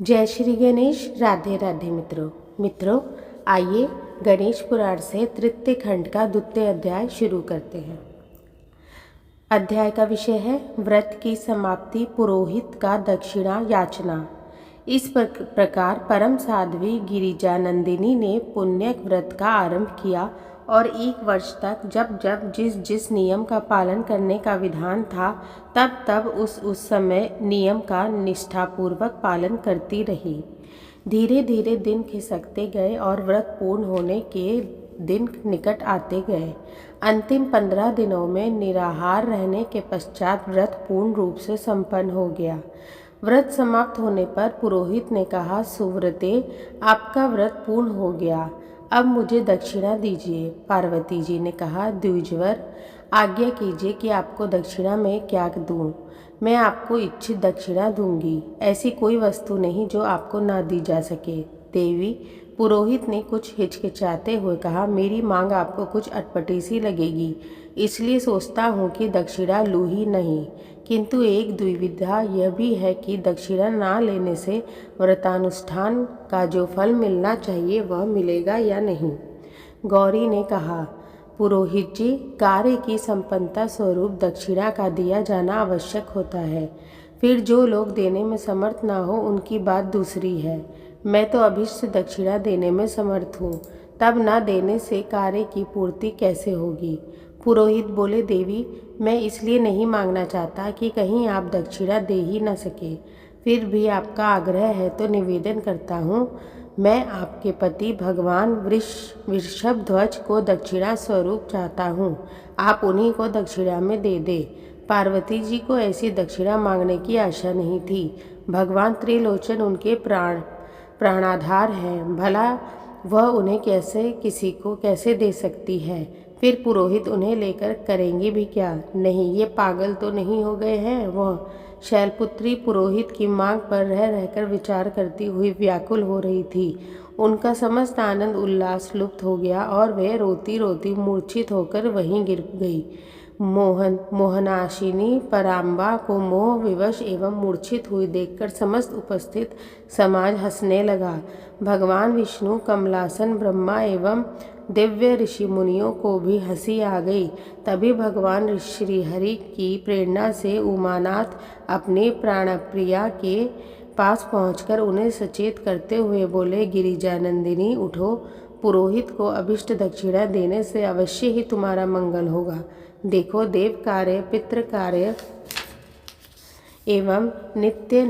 जय श्री गणेश। राधे राधे मित्रों आइए गणेश पुराण से तृतीय खंड का द्वितीय अध्याय शुरू करते हैं। अध्याय का विषय है व्रत की समाप्ति, पुरोहित का दक्षिणा याचना। इस प्रकार परम साध्वी गिरिजानंदिनी ने पुण्यक व्रत का आरंभ किया और 1 वर्ष तक जब जब जिस जिस नियम का पालन करने का विधान था तब तब उस समय नियम का निष्ठापूर्वक पालन करती रही। धीरे धीरे दिन खिसकते गए और व्रत पूर्ण होने के दिन निकट आते गए। अंतिम 15 दिनों में निराहार रहने के पश्चात व्रत पूर्ण रूप से संपन्न हो गया। व्रत समाप्त होने पर पुरोहित ने कहा, सुव्रते, आपका व्रत पूर्ण हो गया, अब मुझे दक्षिणा दीजिए। पार्वती जी ने कहा, द्विजवर, आज्ञा कीजिए कि आपको दक्षिणा में क्या दूं। मैं आपको इच्छित दक्षिणा दूंगी, ऐसी कोई वस्तु नहीं जो आपको ना दी जा सके। देवी, पुरोहित ने कुछ हिचकिचाते हुए कहा, मेरी मांग आपको कुछ अटपटी सी लगेगी, इसलिए सोचता हूँ कि दक्षिणा लूँ ही नहीं, किंतु एक दुविधा यह भी है कि दक्षिणा ना लेने से व्रतानुष्ठान का जो फल मिलना चाहिए वह मिलेगा या नहीं। गौरी ने कहा, पुरोहित जी, कार्य की संपन्नता स्वरूप दक्षिणा का दिया जाना आवश्यक होता है, फिर जो लोग देने में समर्थ ना हो उनकी बात दूसरी है। मैं तो अभीष्ट दक्षिणा देने में समर्थ हूँ, तब न देने से कार्य की पूर्ति कैसे होगी। पुरोहित बोले, देवी, मैं इसलिए नहीं मांगना चाहता कि कहीं आप दक्षिणा दे ही न सके, फिर भी आपका आग्रह है तो निवेदन करता हूँ। मैं आपके पति भगवान वृषभध्वज को दक्षिणा स्वरूप चाहता हूँ, आप उन्हीं को दक्षिणा में दे दे। पार्वती जी को ऐसी दक्षिणा मांगने की आशा नहीं थी। भगवान त्रिलोचन उनके प्राणाधार हैं, भला वह उन्हें किसी को कैसे दे सकती है। फिर पुरोहित उन्हें लेकर करेंगे भी क्या। नहीं, ये पागल तो नहीं हो गए हैं। वह शैलपुत्री पुरोहित की मांग पर रह रहकर विचार करती हुई व्याकुल हो रही थी। उनका समस्त आनंद उल्लास लुप्त हो गया और वह रोती रोती मूर्छित होकर वहीं गिर गई। मोहनाशिनी पराम्बा को मोह विवश एवं मूर्छित हुई देखकर समस्त उपस्थित समाज हंसने लगा। भगवान विष्णु, कमलासन ब्रह्मा एवं दिव्य ऋषि मुनियों को भी हंसी आ गई। तभी भगवान श्रीहरि की प्रेरणा से उमानाथ अपनी प्राणप्रिया के पास पहुंचकर उन्हें सचेत करते हुए बोले, गिरिजानंदिनी, उठो, पुरोहित को अभिष्ट दक्षिणा देने से अवश्य ही तुम्हारा मंगल होगा। देखो, देव कार्य, पितृ कार्य एवं नित्य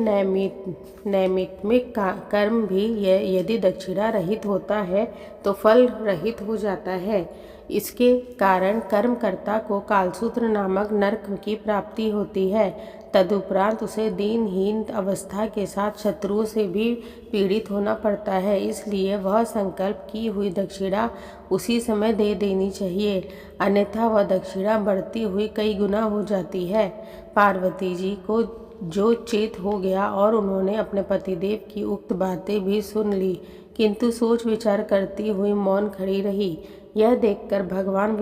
नैमित्तिक कर्म भी यदि दक्षिणा रहित होता है तो फल रहित हो जाता है। इसके कारण कर्मकर्ता को कालसूत्र नामक नरक की प्राप्ति होती है। तदुपरांत उसे दीनहीन अवस्था के साथ शत्रुओं से भी पीड़ित होना पड़ता है। इसलिए वह संकल्प की हुई दक्षिणा उसी समय दे देनी चाहिए, अन्यथा वह दक्षिणा बढ़ती हुई कई गुना हो जाती है। पार्वती जी को जो चेत हो गया और उन्होंने अपने पतिदेव की उक्त बातें भी सुन ली, किंतु सोच विचार करती हुई मौन खड़ी रही। यह देखकर भगवान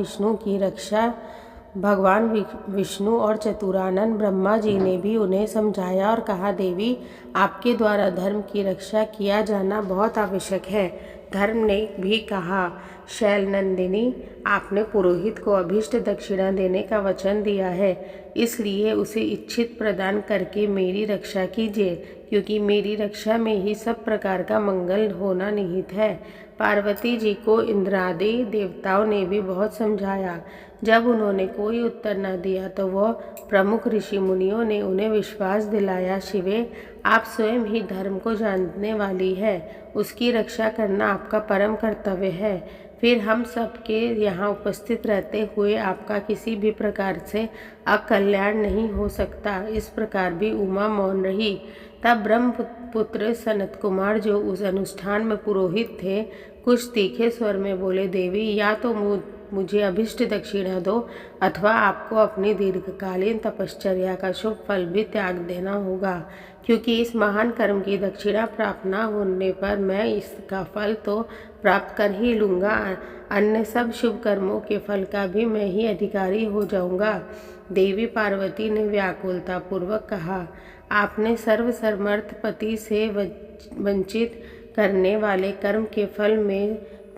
विष्णु और चतुरानन ब्रह्मा जी ने भी उन्हें समझाया और कहा, देवी, आपके द्वारा धर्म की रक्षा किया जाना बहुत आवश्यक है। धर्म ने भी कहा, शैलनंदिनी, आपने पुरोहित को अभीष्ट दक्षिणा देने का वचन दिया है, इसलिए उसे इच्छित प्रदान करके मेरी रक्षा कीजिए, क्योंकि मेरी रक्षा में ही सब प्रकार का मंगल होना निहित है। पार्वती जी को इंद्रादि देवताओं ने भी बहुत समझाया। जब उन्होंने कोई उत्तर न दिया तो वह प्रमुख ऋषि मुनियों ने उन्हें विश्वास दिलाया, शिवे, आप स्वयं ही धर्म को जानने वाली है, उसकी रक्षा करना आपका परम कर्तव्य है। फिर हम सबके यहाँ उपस्थित रहते हुए आपका किसी भी प्रकार से अकल्याण नहीं हो सकता। इस प्रकार भी उमा मौन रही। तब ब्रह्मपुत्र सनत कुमार, जो उस अनुष्ठान में पुरोहित थे, कुछ तीखे स्वर में बोले, देवी, या तो मुझे अभिष्ट दक्षिणा दो अथवा आपको अपनी दीर्घकालीन तपश्चर्या का शुभ फल भी त्याग देना होगा, क्योंकि इस महान कर्म की दक्षिणा प्राप्त न होने पर मैं इसका फल तो प्राप्त कर ही लूँगा, अन्य सब शुभ कर्मों के फल का भी मैं ही अधिकारी हो जाऊँगा। देवी पार्वती ने व्याकुलता पूर्वक कहा, आपने सर्वसमर्थ पति से वंचित करने वाले कर्म के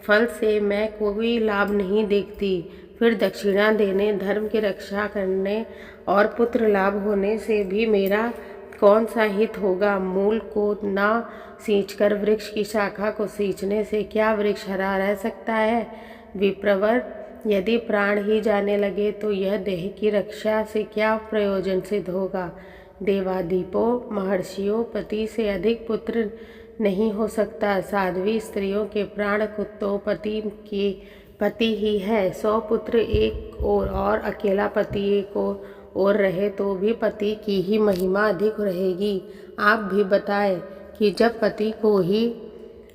फल से मैं कोई लाभ नहीं देखती। फिर दक्षिणा देने, धर्म की रक्षा करने और पुत्र लाभ होने से भी मेरा कौन सा हित होगा। मूल को ना सींचकर वृक्ष की शाखा को सींचने से क्या वृक्ष हरा रह सकता है। विप्रवर, यदि प्राण ही जाने लगे तो यह देह की रक्षा से क्या प्रयोजन सिद्ध होगा। देवादीपों, महर्षियों, पति से अधिक पुत्र नहीं हो सकता। साध्वी स्त्रियों के प्राण तो पति ही है। 100 पुत्र एक और अकेला पति एक और रहे तो भी पति की ही महिमा अधिक रहेगी। आप भी बताएं कि जब पति को ही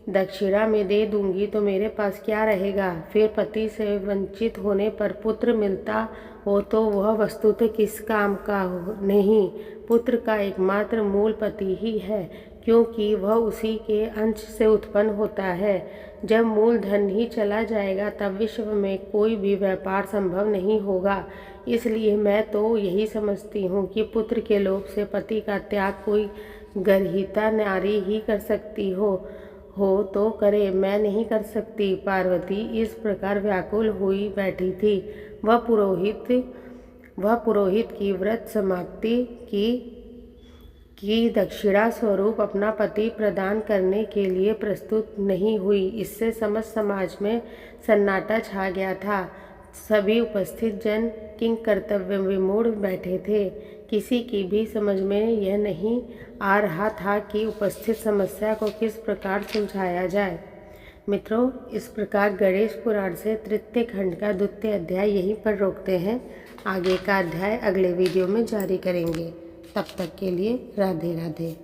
दक्षिणा में दे दूंगी तो मेरे पास क्या रहेगा। फिर पति से वंचित होने पर पुत्र मिलता हो तो वह वस्तुतः किस काम का हो नहीं। पुत्र का एकमात्र मूल पति ही है, क्योंकि वह उसी के अंश से उत्पन्न होता है। जब मूल धन ही चला जाएगा तब विश्व में कोई भी व्यापार संभव नहीं होगा। इसलिए मैं तो यही समझती हूँ कि पुत्र के लोभ से पति का त्याग कोई गर्हिता नारी ही कर सकती हो तो करे, मैं नहीं कर सकती। पार्वती इस प्रकार व्याकुल हुई बैठी थी। वह पुरोहित की व्रत समाप्ति की दक्षिणा स्वरूप अपना पति प्रदान करने के लिए प्रस्तुत नहीं हुई। इससे समस्त समाज में सन्नाटा छा गया था। सभी उपस्थित जन किंग कर्तव्य विमूढ़ बैठे थे। किसी की भी समझ में यह नहीं आ रहा था कि उपस्थित समस्या को किस प्रकार सुलझाया जाए। मित्रों, इस प्रकार गणेश पुराण से तृतीय खंड का द्वितीय अध्याय यहीं पर रोकते हैं। आगे का अध्याय अगले वीडियो में जारी करेंगे। तब तक के लिए राधे राधे।